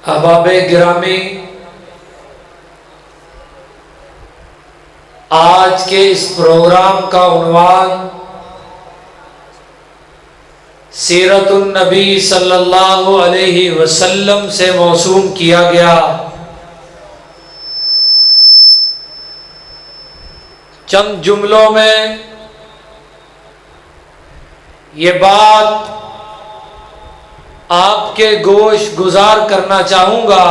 احباب گرامی، آج کے اس پروگرام کا عنوان سیرت النبی صلی اللہ علیہ وسلم سے موسوم کیا گیا۔ چند جملوں میں یہ بات آپ کے گوش گزار کرنا چاہوں گا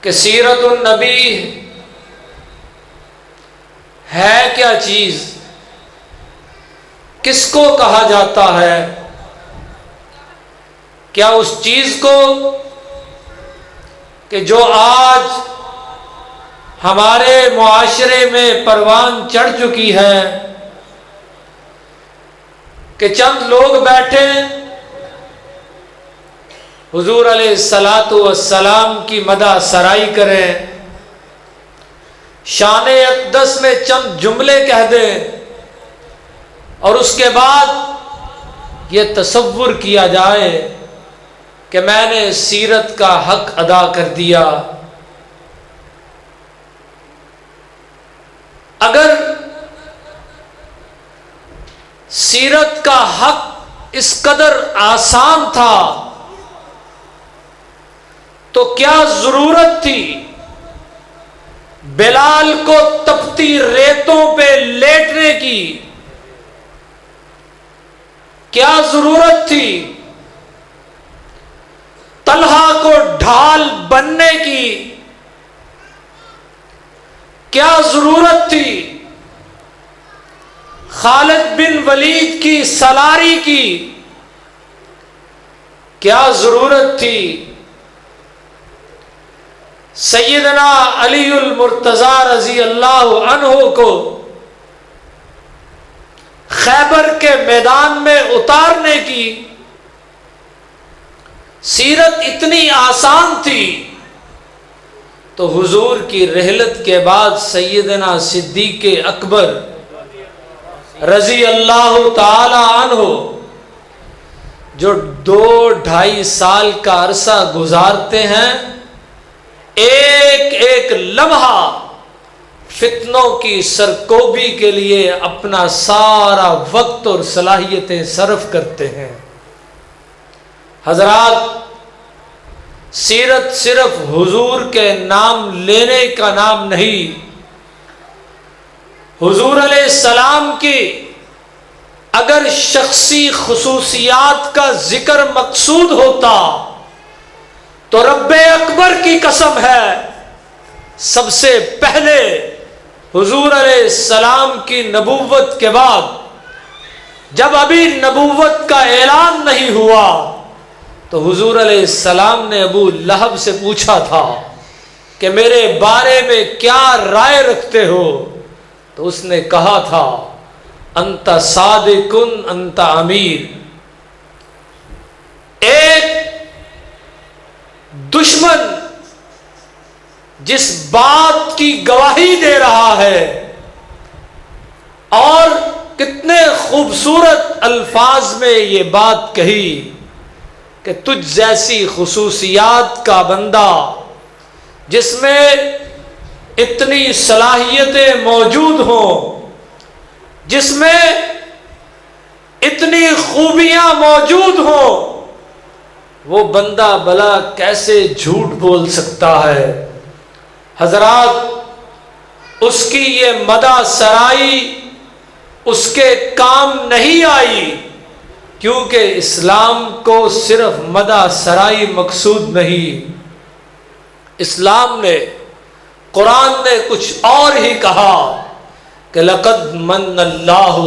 کہ سیرت النبی ہے کیا چیز، کس کو کہا جاتا ہے؟ کیا اس چیز کو کہ جو آج ہمارے معاشرے میں پروان چڑھ چکی ہے کہ چند لوگ بیٹھے حضور علیہ الصلاۃ والسلام کی مدح سرائی کریں، شان اقدس میں چند جملے کہہ دیں اور اس کے بعد یہ تصور کیا جائے کہ میں نے سیرت کا حق ادا کر دیا۔ اگر سیرت کا حق اس قدر آسان تھا تو کیا ضرورت تھی بلال کو تپتی ریتوں پہ لیٹنے کی؟ کیا ضرورت تھی طلحہ کو ڈھال بننے کی؟ کیا ضرورت تھی خالد بن ولید کی سلاری کی؟ کیا ضرورت تھی سیدنا علی المرتضی رضی اللہ عنہ کو خیبر کے میدان میں اتارنے کی؟ سیرت اتنی آسان تھی تو حضور کی رحلت کے بعد سیدنا صدیق اکبر رضی اللہ تعالی عنہ جو 2-2.5 سال کا عرصہ گزارتے ہیں، ایک ایک لمحہ فتنوں کی سرکوبی کے لیے اپنا سارا وقت اور صلاحیتیں صرف کرتے ہیں۔ حضرات، سیرت صرف حضور کے نام لینے کا نام نہیں۔ حضور علیہ السلام کی اگر شخصی خصوصیات کا ذکر مقصود ہوتا تو رب اکبر کی قسم ہے سب سے پہلے حضور علیہ السلام کی نبوت کے بعد جب ابھی نبوت کا اعلان نہیں ہوا تو حضور علیہ السلام نے ابو لہب سے پوچھا تھا کہ میرے بارے میں کیا رائے رکھتے ہو؟ تو اس نے کہا تھا انت صادقن انت امیر۔ ایک دشمن جس بات کی گواہی دے رہا ہے اور کتنے خوبصورت الفاظ میں یہ بات کہی کہ تجھ جیسی خصوصیات کا بندہ جس میں اتنی صلاحیتیں موجود ہوں، جس میں اتنی خوبیاں موجود ہوں، وہ بندہ بھلا کیسے جھوٹ بول سکتا ہے؟ حضرات، اس کی یہ مدح سرائی اس کے کام نہیں آئی، کیونکہ اسلام کو صرف مدح سرائی مقصود نہیں۔ اسلام نے، قرآن نے کچھ اور ہی کہا کہ لقد من اللہ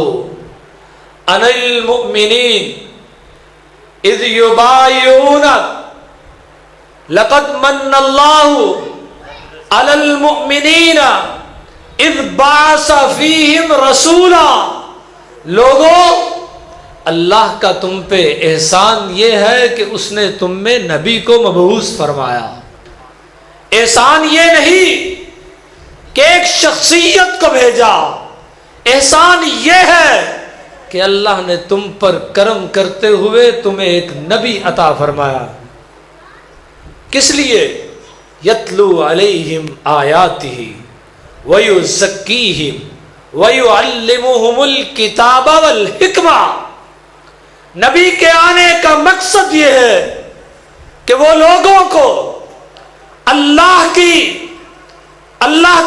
علی المؤمنین اذ یبایعونک، لقد من اللہ علی المؤمنین اذ بعث فیہم رسولا۔ لوگوں، اللہ کا تم پہ احسان یہ ہے کہ اس نے تم میں نبی کو مبعوث فرمایا۔ احسان یہ نہیں کہ ایک شخصیت کو بھیجا، احسان یہ ہے کہ اللہ نے تم پر کرم کرتے ہوئے تمہیں ایک نبی عطا فرمایا. کس لیے؟ یتلو علیہم آیاتہ ویزکیہم ویعلمہم الکتاب والحکمہ. نبی کے آنے کا مقصد یہ ہے کہ وہ لوگوں کو اللہ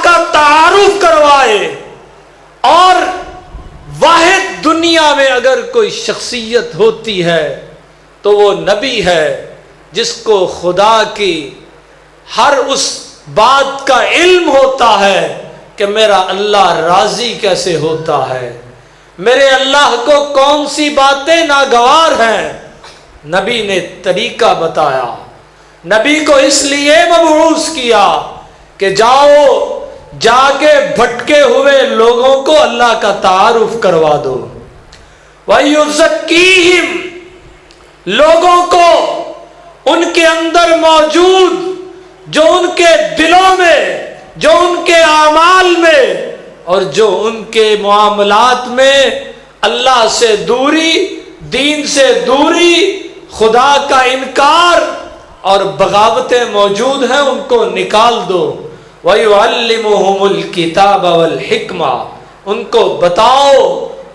کا تعارف کروائے. اور واحد دنیا میں اگر کوئی شخصیت ہوتی ہے تو وہ نبی ہے جس کو خدا کی ہر اس بات کا علم ہوتا ہے کہ میرا اللہ راضی کیسے ہوتا ہے، میرے اللہ کو کون سی باتیں ناگوار ہیں. نبی نے طریقہ بتایا. نبی کو اس لیے مبعوث کیا کہ جاؤ جا کے بھٹکے ہوئے لوگوں کو اللہ کا تعارف کروا دو. وَيُزَكِّيهِمْ، لوگوں کو ان کے اندر موجود جو ان کے دلوں میں، جو ان کے اعمال میں اور جو ان کے معاملات میں اللہ سے دوری، دین سے دوری، خدا کا انکار اور بغاوتیں موجود ہیں، ان کو نکال دو. وَيُعَلِّمُهُمُ الْكِتَابَ وَالْحِكْمَةَ، ان کو بتاؤ،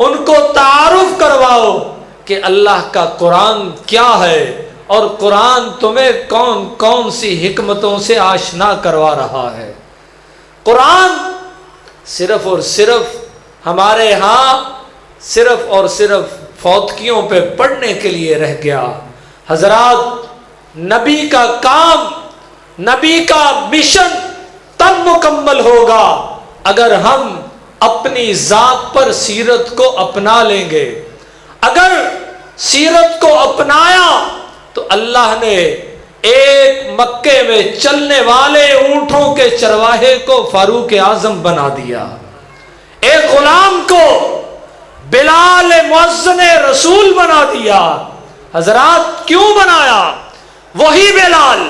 ان کو تعارف کرواؤ کہ اللہ کا قرآن کیا ہے اور قرآن تمہیں کون کون سی حکمتوں سے آشنا کروا رہا ہے. قرآن صرف اور صرف ہمارے ہاں صرف اور صرف فوتکیوں پہ پڑھنے کے لیے رہ گیا. حضرات، نبی کا کام، نبی کا مشن تب مکمل ہوگا اگر ہم اپنی ذات پر سیرت کو اپنا لیں گے. اگر سیرت کو اپنایا تو اللہ نے ایک مکے میں چلنے والے اونٹوں کے چرواہے کو فاروق اعظم بنا دیا. ایک غلام کو بلال مؤذن رسول بنا دیا. حضرات، کیوں بنایا؟ وہی بلال،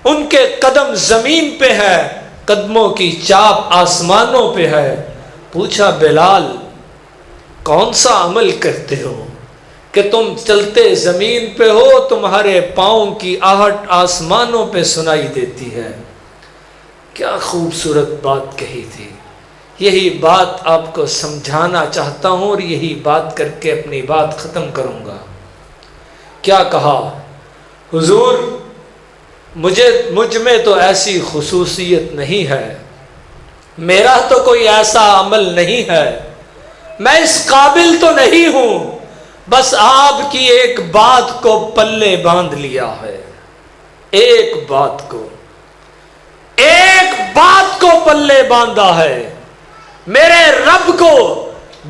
ان کے قدم زمین پہ ہے، قدموں کی چاپ آسمانوں پہ ہے. پوچھا، بلال کون سا عمل کرتے ہو کہ تم چلتے زمین پہ ہو، تمہارے پاؤں کی آہٹ آسمانوں پہ سنائی دیتی ہے؟ کیا خوبصورت بات کہی تھی. یہی بات آپ کو سمجھانا چاہتا ہوں اور یہی بات کر کے اپنی بات ختم کروں گا. کیا کہا حضور؟ مجھ میں تو ایسی خصوصیت نہیں ہے، میرا تو کوئی ایسا عمل نہیں ہے، میں اس قابل تو نہیں ہوں، بس آپ کی ایک بات کو پلے باندھ لیا ہے. ایک بات کو پلے باندھا ہے. میرے رب کو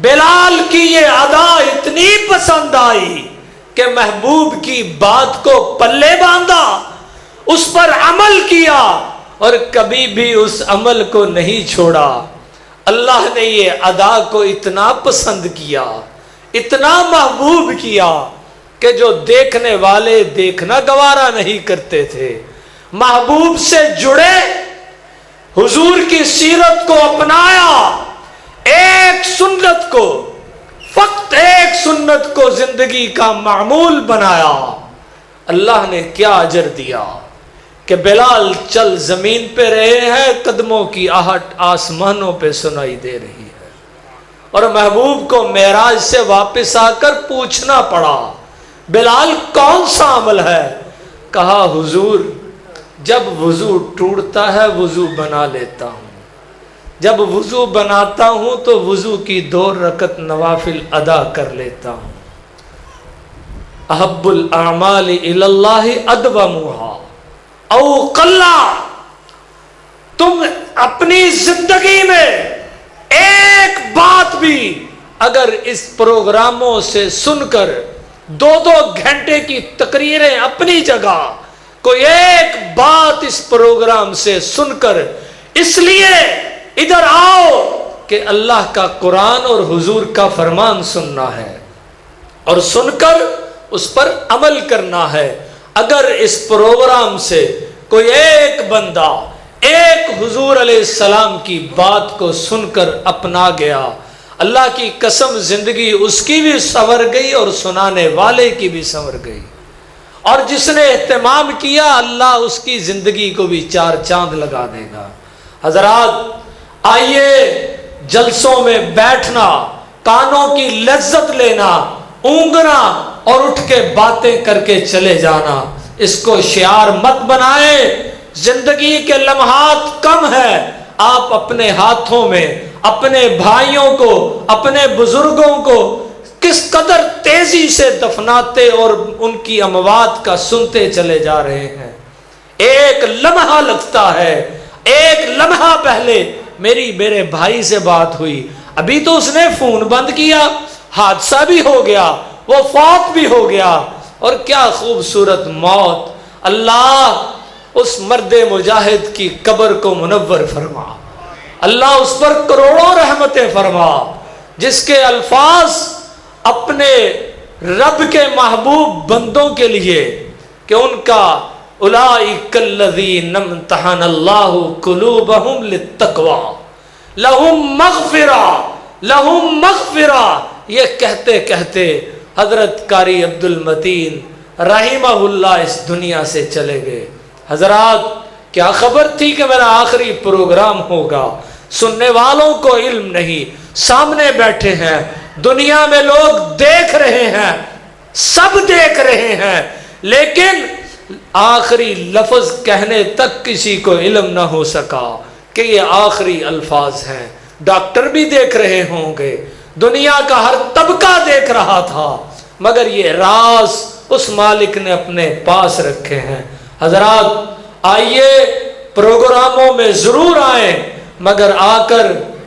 بلال کی یہ ادا اتنی پسند آئی کہ محبوب کی بات کو پلے باندھا، اس پر عمل کیا اور کبھی بھی اس عمل کو نہیں چھوڑا. اللہ نے یہ ادا کو اتنا پسند کیا، اتنا محبوب کیا کہ جو دیکھنے والے دیکھنا گوارا نہیں کرتے تھے. محبوب سے جڑے، حضور کی سیرت کو اپنایا، ایک سنت کو، فقط ایک سنت کو زندگی کا معمول بنایا. اللہ نے کیا اجر دیا کہ بلال چل زمین پہ رہے ہیں، قدموں کی آہٹ آسمانوں پہ سنائی دے رہی ہے. اور محبوب کو معراج سے واپس آ کر پوچھنا پڑا، بلال کون سا عمل ہے؟ کہا، حضور جب وضو ٹوٹتا ہے وضو بنا لیتا ہوں، جب وضو بناتا ہوں تو وضو کی 2 رکعت نوافل ادا کر لیتا ہوں. احب الاعمال الی اللہ ادومھا او قلا. تم اپنی زندگی میں ایک بات بھی اگر اس پروگراموں سے سن کر 2 گھنٹے کی تقریریں اپنی جگہ، کوئی ایک بات اس پروگرام سے سن کر اس لیے ادھر آؤ کہ اللہ کا قرآن اور حضور کا فرمان سننا ہے اور سن کر اس پر عمل کرنا ہے. اگر اس پروگرام سے کوئی ایک بندہ ایک حضور علیہ السلام کی بات کو سن کر اپنا گیا، اللہ کی قسم زندگی اس کی بھی سنور گئی اور سنانے والے کی بھی سنور گئی، اور جس نے اہتمام کیا اللہ اس کی زندگی کو بھی چار چاند لگا دے گا۔ حضرات آئیے جلسوں میں بیٹھنا، کانوں کی لذت لینا، اونگنا اور اٹھ کے باتیں کر کے چلے جانا، اس کو شعار مت بنائے۔ زندگی کے لمحات کم ہے، آپ اپنے ہاتھوں میں اپنے بھائیوں کو، اپنے بزرگوں کو کس قدر تیزی سے دفناتے اور ان کی اموات کا سنتے چلے جا رہے ہیں۔ ایک لمحہ لگتا ہے، ایک لمحہ پہلے میرے بھائی سے بات ہوئی، ابھی تو اس نے فون بند کیا، حادثہ بھی ہو گیا، وہ فوت بھی ہو گیا، اور کیا خوبصورت موت۔ اللہ اس مرد مجاہد کی قبر کو منور فرما، اللہ اس پر کروڑوں رحمتیں فرما، جس کے الفاظ اپنے رب کے محبوب بندوں کے لیے کہ ان کا اولئک الذین امتحن اللہ قلوبہم للتقوی لہم مغفرہ لہم مغفرہ، یہ کہتے کہتے حضرت قاری عبد المتین رحمہ اللہ اس دنیا سے چلے گئے۔ حضرات کیا خبر تھی کہ میرا آخری پروگرام ہوگا؟ سننے والوں کو علم نہیں، سامنے بیٹھے ہیں، دنیا میں لوگ دیکھ رہے ہیں، سب دیکھ رہے ہیں، لیکن آخری لفظ کہنے تک کسی کو علم نہ ہو سکا کہ یہ آخری الفاظ ہیں۔ ڈاکٹر بھی دیکھ رہے ہوں گے، دنیا کا ہر طبقہ دیکھ رہا تھا، مگر یہ راز اس مالک نے اپنے پاس رکھے ہیں۔ حضرات آئیے پروگراموں میں ضرور آئیں، مگر آ کر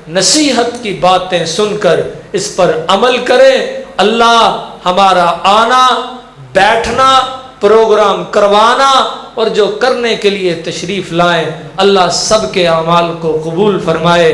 نصیحت کی باتیں سن کر اس پر عمل کریں۔ اللہ ہمارا آنا، بیٹھنا، پروگرام کروانا اور جو کرنے کے لیے تشریف لائیں، اللہ سب کے اعمال کو قبول فرمائے۔